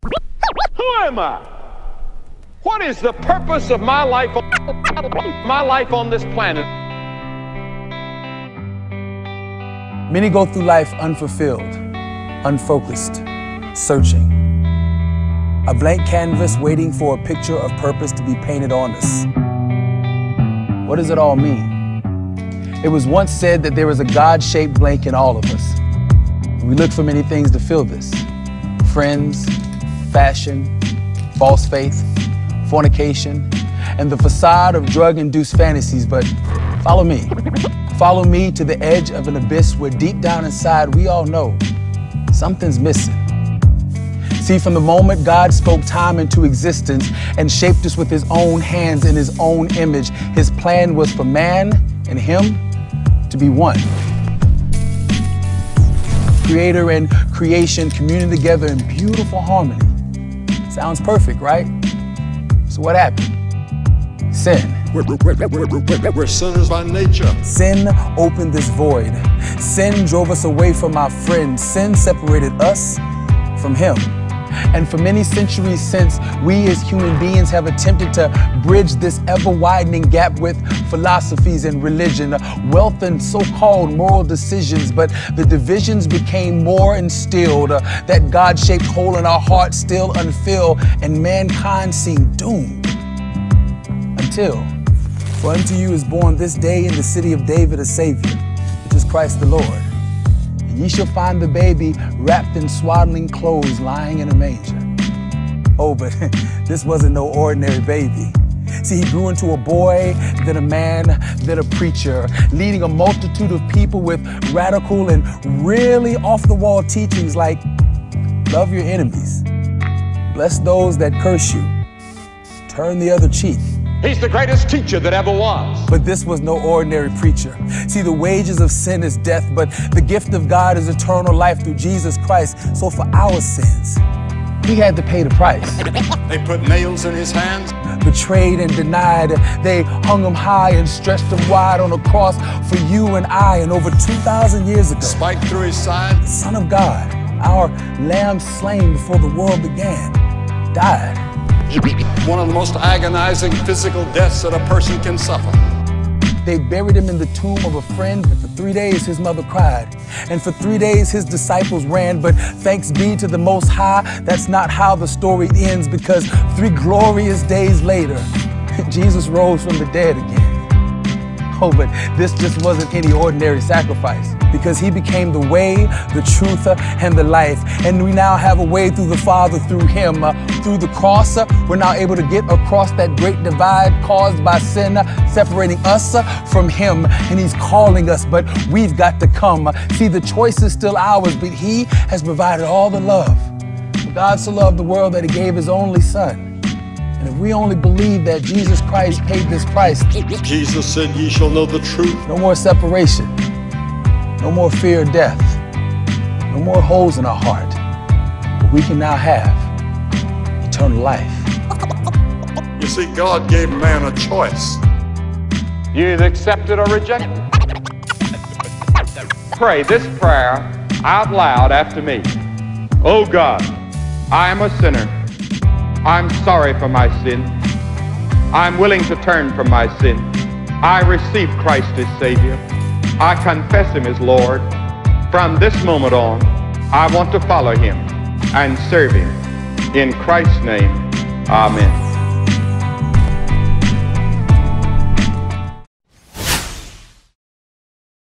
Who am I? What is the purpose of my life on this planet? Many go through life unfulfilled, unfocused, searching. A blank canvas waiting for a picture of purpose to be painted on us. What does it all mean? It was once said that there is a God-shaped blank in all of us. We look for many things to fill this. Friends, fashion, false faith, fornication, and the facade of drug-induced fantasies. But follow me. Follow me to the edge of an abyss where deep down inside we all know something's missing. See, from the moment God spoke time into existence and shaped us with his own hands in his own image, his plan was for man and him to be one. Creator and creation communing together in beautiful harmony. Sounds perfect, right? So what happened? Sin. We're sinners by nature. Sin opened this void. Sin drove us away from our friend. Sin separated us from him. And for many centuries since, we as human beings have attempted to bridge this ever-widening gap with philosophies and religion, wealth and so-called moral decisions, but the divisions became more instilled, that God-shaped hole in our hearts still unfilled, and mankind seemed doomed. For unto you is born this day in the city of David a Savior, which is Christ the Lord. And ye shall find the baby wrapped in swaddling clothes lying in a manger. Oh, but this wasn't no ordinary baby. See, he grew into a boy, then a man, then a preacher, leading a multitude of people with radical and really off-the-wall teachings like, love your enemies, bless those that curse you, turn the other cheek. He's the greatest teacher that ever was. But this was no ordinary preacher. See, the wages of sin is death, but the gift of God is eternal life through Jesus Christ. So for our sins, he had to pay the price. They put nails in his hands. Betrayed and denied, they hung him high and stretched him wide on a cross for you and I. And over 2,000 years ago, Spiked through his side. the Son of God, our lamb slain before the world began, died. One of the most agonizing physical deaths that a person can suffer. They buried him in the tomb of a friend, and for 3 days his mother cried. And for 3 days his disciples ran, but thanks be to the Most High, that's not how the story ends, because 3 glorious days later, Jesus rose from the dead again. Oh, but this just wasn't any ordinary sacrifice, because he became the way, the truth, and the life. And we now have a way through the Father through him. Through the cross, we're now able to get across that great divide caused by sin, separating us from him. And he's calling us, but we've got to come. See, the choice is still ours, but he has provided all the love. For God so loved the world that he gave his only son. And if we only believe that Jesus Christ paid this price, Jesus said, ye shall know the truth. no more separation, no more fear of death, no more holes in our heart, but we can now have eternal life. You see, God gave man a choice. You either accept it or reject it. Pray this prayer out loud after me. Oh God, I am a sinner. I'm sorry for my sin. I'm willing to turn from my sin. I receive Christ as Savior. I confess him as Lord. From this moment on, I want to follow him and serve him. In Christ's name, amen.